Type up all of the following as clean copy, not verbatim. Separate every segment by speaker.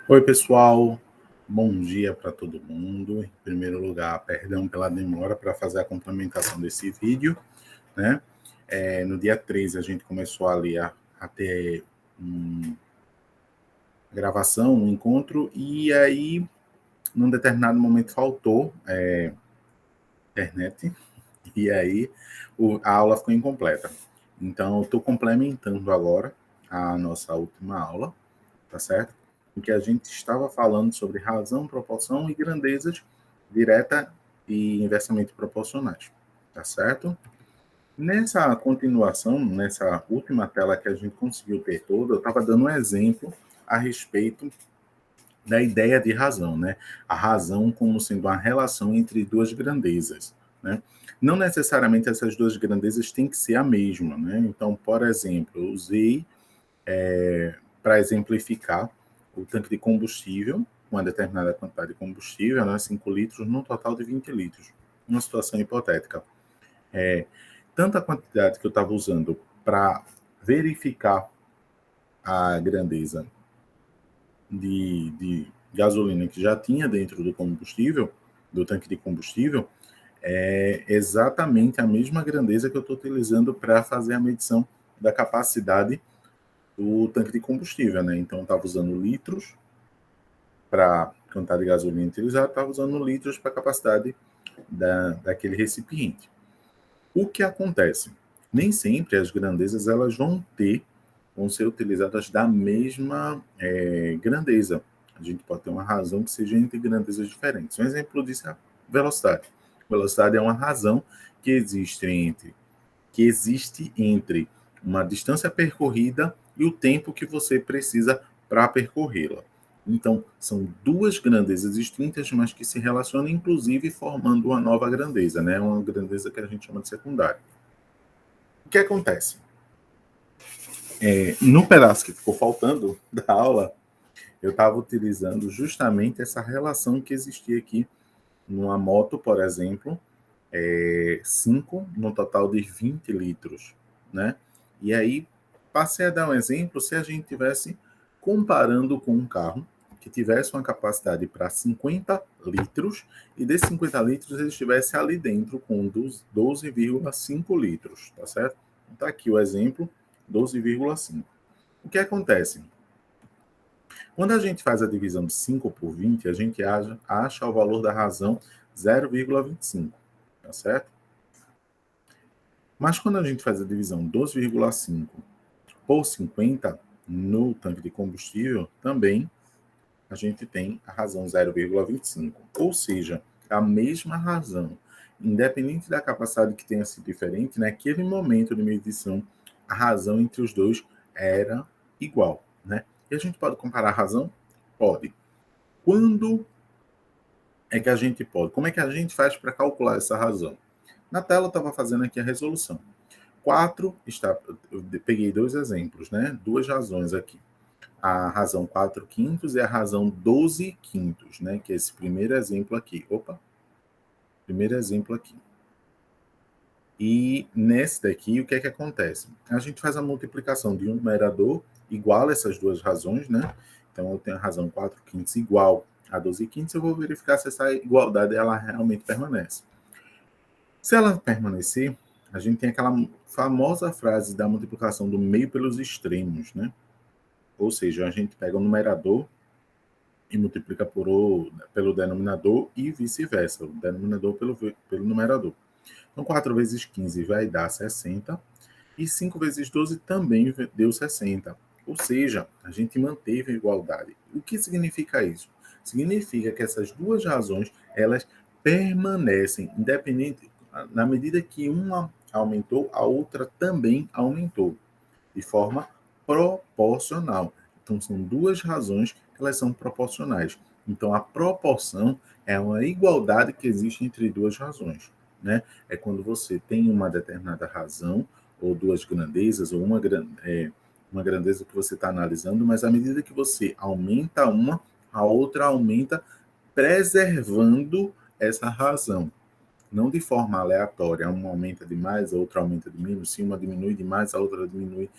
Speaker 1: Oi, pessoal. Bom dia para todo mundo. Em primeiro lugar, perdão pela demora para fazer a complementação desse vídeo, né? No dia 13, a gente começou ali a ter gravação, um encontro, e aí, num determinado momento, faltou internet, e aí a aula ficou incompleta. Então, eu estou complementando agora a nossa última aula, tá certo? Em que a gente estava falando sobre razão, proporção e grandezas direta e inversamente proporcionais, tá certo? Nessa continuação, nessa última tela que a gente conseguiu ter toda, eu estava dando um exemplo a respeito da ideia de razão, né? A razão como sendo uma relação entre duas grandezas, né? Não necessariamente essas duas grandezas têm que ser a mesma, né? Então, por exemplo, eu usei para exemplificar o tanque de combustível, uma determinada quantidade de combustível, né, 5 litros, num total de 20 litros. Uma situação hipotética. Tanta quantidade que eu estava usando para verificar a grandeza de gasolina que já tinha dentro do combustível, do tanque de combustível, é exatamente a mesma grandeza que eu estou utilizando para fazer a medição da capacidade do tanque de combustível, né? Então, eu estava usando litros para quantidade de gasolina utilizada, estava usando litros para a capacidade daquele recipiente. O que acontece? Nem sempre as grandezas elas vão ser utilizadas da mesma grandeza. A gente pode ter uma razão que seja entre grandezas diferentes. Um exemplo disso é a velocidade. Velocidade é uma razão que existe entre uma distância percorrida e o tempo que você precisa para percorrê-la. Então, são duas grandezas distintas, mas que se relacionam, inclusive, formando uma nova grandeza, né? Uma grandeza que a gente chama de secundária. O que acontece? No pedaço que ficou faltando da aula, eu estava utilizando justamente essa relação que existia aqui numa moto, por exemplo, 5 no total de 20 litros, né? E aí passei a dar um exemplo se a gente tivesse comparando com um carro que tivesse uma capacidade para 50 litros e desses 50 litros ele estivesse ali dentro com 12,5 litros, tá certo? Então, tá aqui o exemplo, 12,5. O que acontece? Quando a gente faz a divisão de 5 por 20, a gente acha o valor da razão 0,25, tá certo? Mas quando a gente faz a divisão 12,5 por 50 no tanque de combustível, também a gente tem a razão 0,25. Ou seja, a mesma razão, independente da capacidade que tenha sido diferente, naquele momento de medição, a razão entre os dois era igual, né? E a gente pode comparar a razão? Pode. Quando é que a gente pode? Como é que a gente faz para calcular essa razão? Na tela eu estava fazendo aqui a resolução. 4 está, eu peguei dois exemplos, né? Duas razões aqui. A razão 4 quintos e a razão 12 quintos, né? Que é esse primeiro exemplo aqui. Opa! Primeiro exemplo aqui. E nesse daqui, o que é que acontece? A gente faz a multiplicação de um numerador igual a essas duas razões, né? Então, eu tenho a razão 4 quintos igual a 12 quintos, eu vou verificar se essa igualdade ela realmente permanece. Se ela permanecer, a gente tem aquela famosa frase da multiplicação do meio pelos extremos, né? Ou seja, a gente pega o numerador e multiplica pelo denominador e vice-versa, o denominador pelo numerador. Então, 4 vezes 15 vai dar 60 e 5 vezes 12 também deu 60. Ou seja, a gente manteve a igualdade. O que significa isso? Significa que essas duas razões, elas permanecem independente, na medida que uma aumentou, a outra também aumentou, de forma proporcional. Então, são duas razões que elas são proporcionais. Então, a proporção é uma igualdade que existe entre duas razões, né? É quando você tem uma determinada razão, ou duas grandezas, ou uma grandeza que você está analisando, mas à medida que você aumenta uma, a outra aumenta, preservando essa razão. Não de forma aleatória, uma aumenta de mais, a outra aumenta de menos, se uma diminui de mais, a outra diminui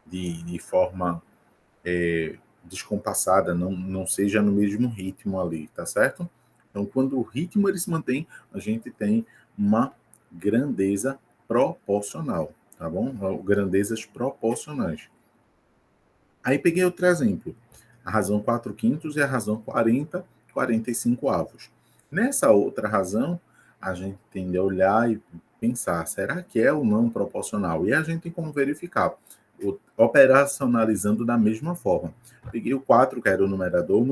Speaker 1: de forma descompassada, não seja no mesmo ritmo ali, tá certo? Então, quando o ritmo ele se mantém, a gente tem uma grandeza proporcional, tá bom? Grandezas proporcionais. Aí peguei outro exemplo, a razão 4 quintos e a razão 45 avos. Nessa outra razão, a gente tende a olhar e pensar, será que é ou não proporcional? E a gente tem como verificar, operacionalizando da mesma forma. Peguei o 4, que era o numerador,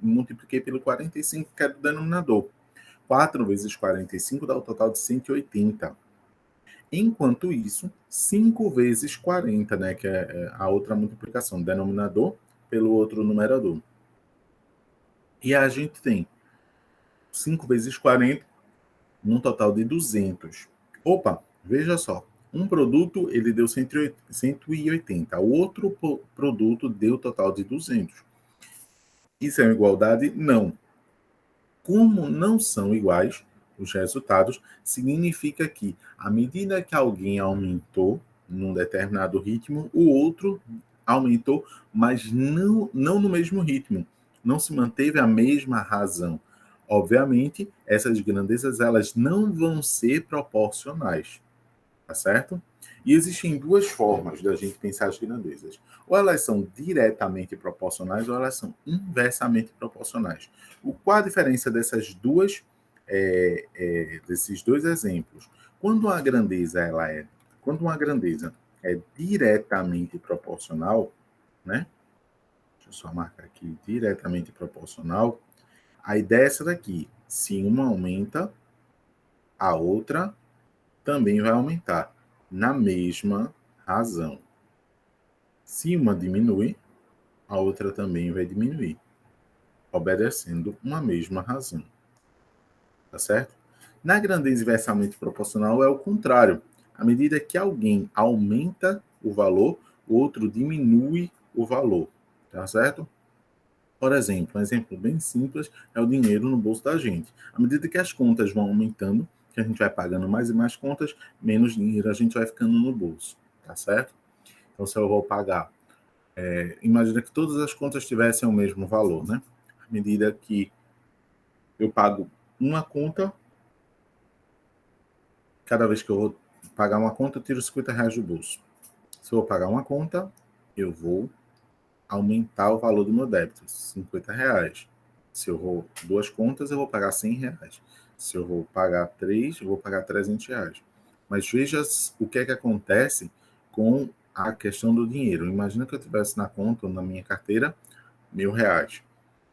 Speaker 1: multipliquei pelo 45, que era o denominador. 4 vezes 45 dá o total de 180. Enquanto isso, 5 vezes 40, né, que é a outra multiplicação, denominador pelo outro numerador. E a gente tem 5 vezes 40, num total de 200. Opa, veja só. Um produto ele deu 180, o outro produto deu total de 200. Isso é uma igualdade? Não. Como não são iguais os resultados, significa que, à medida que alguém aumentou num determinado ritmo, o outro aumentou, mas não no mesmo ritmo. Não se manteve a mesma razão. Obviamente, essas grandezas elas não vão ser proporcionais, tá certo? E existem duas formas da gente pensar as grandezas. Ou elas são diretamente proporcionais ou elas são inversamente proporcionais. Qual a diferença dessas duas, desses dois exemplos? Quando uma grandeza é diretamente proporcional, né? Deixa eu só marcar aqui, diretamente proporcional. A ideia é essa daqui. Se uma aumenta, a outra também vai aumentar, na mesma razão. Se uma diminui, a outra também vai diminuir, obedecendo uma mesma razão. Tá certo? Na grandeza inversamente proporcional é o contrário. À medida que alguém aumenta o valor, o outro diminui o valor. Tá certo? Por exemplo, um exemplo bem simples é o dinheiro no bolso da gente. À medida que as contas vão aumentando, que a gente vai pagando mais e mais contas, menos dinheiro a gente vai ficando no bolso. Tá certo? Então, se eu vou pagar, imagina que todas as contas tivessem o mesmo valor, né? À medida que eu pago uma conta, cada vez que eu vou pagar uma conta, eu tiro R$ 50 do bolso. Se eu vou pagar uma conta, eu vou aumentar o valor do meu débito, R$ 50. Se eu vou duas contas, eu vou pagar R$ 100. Se eu vou pagar três, eu vou pagar R$ 300. Mas veja o que é que acontece com a questão do dinheiro. Imagina que eu tivesse na conta, ou na minha carteira, R$ 1.000.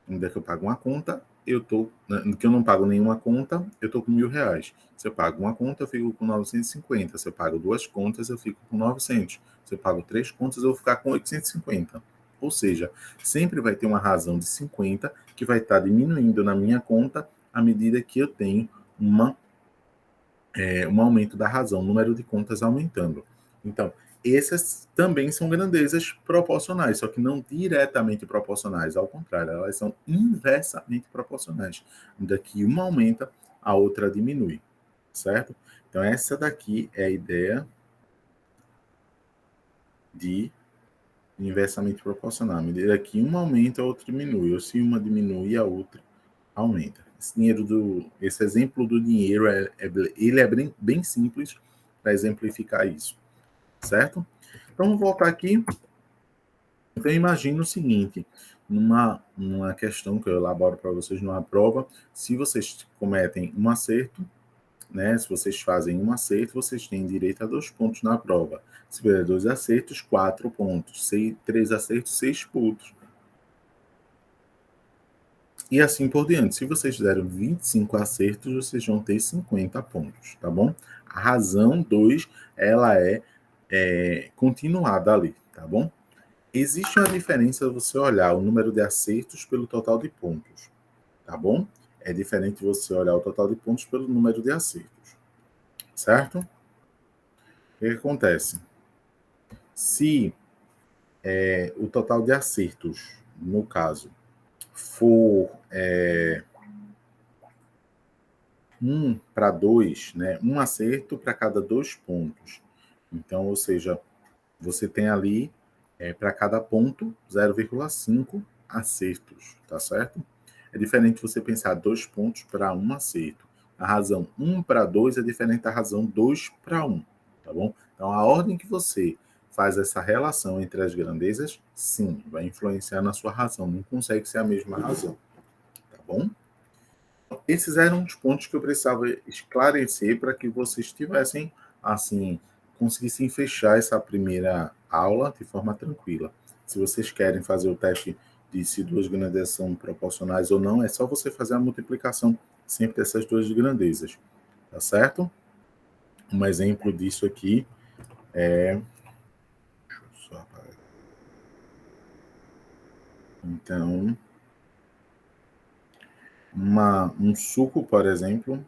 Speaker 1: Ainda que eu pago uma conta, que eu não pago nenhuma conta, eu estou com R$ 1.000. Se eu pago uma conta, eu fico com 950. Se eu pago duas contas, eu fico com 900. Se eu pago três contas, eu vou ficar com 850. Ou seja, sempre vai ter uma razão de 50 que vai estar diminuindo na minha conta à medida que eu tenho um aumento da razão, o número de contas aumentando. Então, essas também são grandezas proporcionais, só que não diretamente proporcionais, ao contrário, elas são inversamente proporcionais. Daqui uma aumenta, a outra diminui, certo? Então, essa daqui é a ideia de inversamente proporcional. À medida que uma aumenta, a outra diminui, ou se uma diminui, a outra aumenta. Esse exemplo do dinheiro, ele é bem simples para exemplificar isso, certo? Então, vamos voltar aqui. Então, imagine o seguinte, numa questão que eu elaboro para vocês numa prova, se vocês cometem um acerto, né, se vocês fazem um acerto, vocês têm direito a 2 pontos na prova. Se tiver 2 acertos, 4 pontos. 3 acertos, 6 pontos. E assim por diante. Se vocês fizeram 25 acertos, vocês vão ter 50 pontos, tá bom? A razão 2, ela é continuada ali, tá bom? Existe uma diferença você olhar o número de acertos pelo total de pontos, tá bom? É diferente você olhar o total de pontos pelo número de acertos, certo? O que acontece? Se o total de acertos, no caso, for 1 para 2, né? Um acerto para cada 2 pontos. Então, ou seja, você tem ali Para cada ponto, 0,5 acertos, tá certo? É diferente você pensar 2 pontos para 1 acerto. A razão 1 para 2 é diferente da razão 2 para 1, tá bom? Então, a ordem que você faz essa relação entre as grandezas, sim, vai influenciar na sua razão. Não consegue ser a mesma razão, tá bom? Esses eram os pontos que eu precisava esclarecer para que vocês tivessem, assim, conseguissem fechar essa primeira aula de forma tranquila. Se vocês querem fazer o teste de se duas grandezas são proporcionais ou não, é só você fazer a multiplicação sempre dessas duas grandezas, tá certo? Um exemplo disso aqui é... Então, um suco, por exemplo,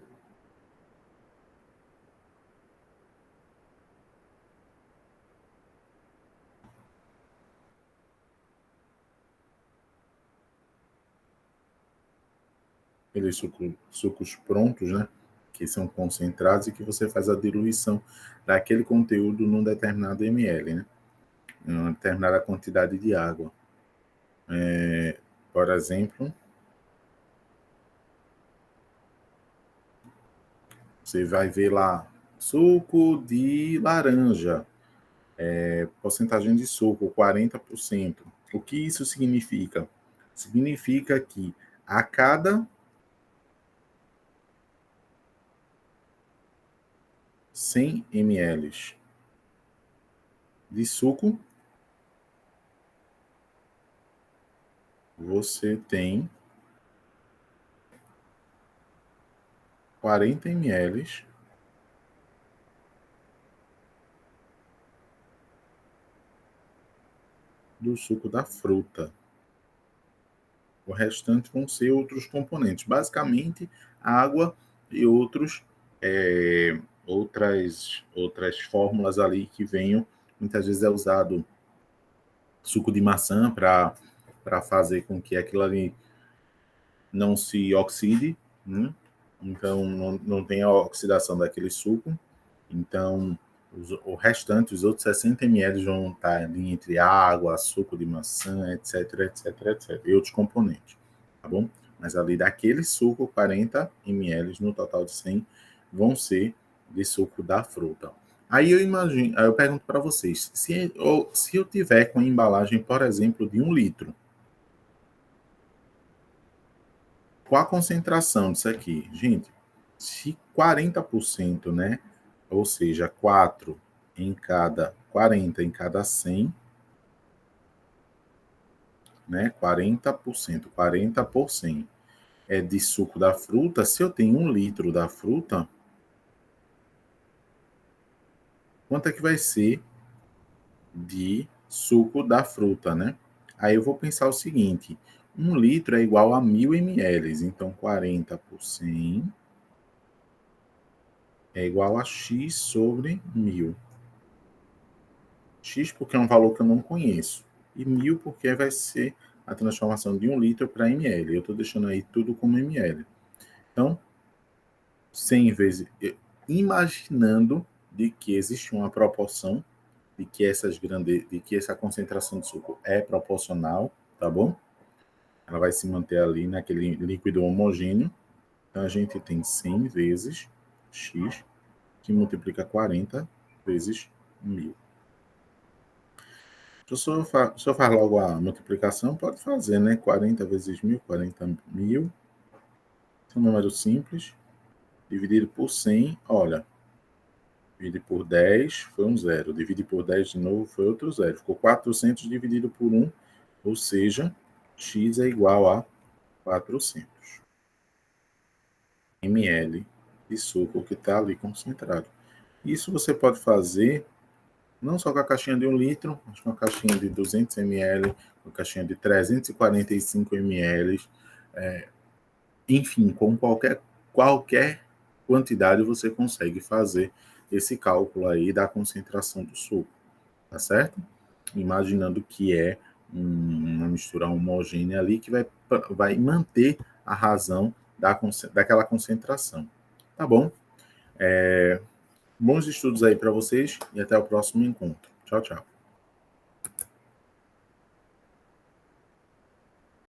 Speaker 1: aqueles sucos prontos, né? Que são concentrados e que você faz a diluição daquele conteúdo num determinado ml, né? Em uma determinada quantidade de água. Por exemplo, você vai ver lá, suco de laranja, porcentagem de suco, 40%. O que isso significa? Significa que a cada 100 ml de suco, você tem 40 ml do suco da fruta. O restante vão ser outros componentes, basicamente água e outras fórmulas ali que venham. Muitas vezes é usado suco de maçã para fazer com que aquilo ali não se oxide, né? Então não tenha oxidação daquele suco. Então o restante, os outros 60 ml vão estar ali entre água, suco de maçã, etc, etc, etc, e outros componentes, tá bom? Mas ali daquele suco, 40 ml no total de 100 vão ser de suco da fruta. Aí eu pergunto para vocês, se eu tiver com a embalagem, por exemplo, de 1 litro, qual a concentração disso aqui? Gente, se 40%, né? Ou seja, 40 em cada 100, né? 40%, 40 por 100 é de suco da fruta. Se eu tenho 1 litro da fruta, quanto é que vai ser de suco da fruta, né? Aí eu vou pensar o seguinte, 1 litro é igual a 1000 ml, então 40 por 100 é igual a X sobre 1000. X porque é um valor que eu não conheço, e 1000 porque vai ser a transformação de 1 litro para ml. Eu estou deixando aí tudo como ml. Então, 100 vezes, imaginando de que existe uma proporção de que essa concentração de suco é proporcional, tá bom? Ela vai se manter ali naquele líquido homogêneo. Então, a gente tem 100 vezes x, que multiplica 40 vezes 1000. Se o senhor faz logo a multiplicação, pode fazer, né? 40 vezes 1000, 40 mil. É um número simples. Dividido por 100, olha. Divide por 10, foi um zero. Divide por 10 de novo, foi outro zero. Ficou 400 dividido por 1, ou seja, x é igual a 400 ml de suco que está ali concentrado. Isso você pode fazer não só com a caixinha de 1 litro, mas com a caixinha de 200 ml, com a caixinha de 345 ml, enfim, com qualquer quantidade você consegue fazer esse cálculo aí da concentração do suco, tá certo? Imaginando que é uma mistura homogênea ali que vai manter a razão daquela concentração. Tá bom? Bons estudos aí para vocês e até o próximo encontro. Tchau, tchau.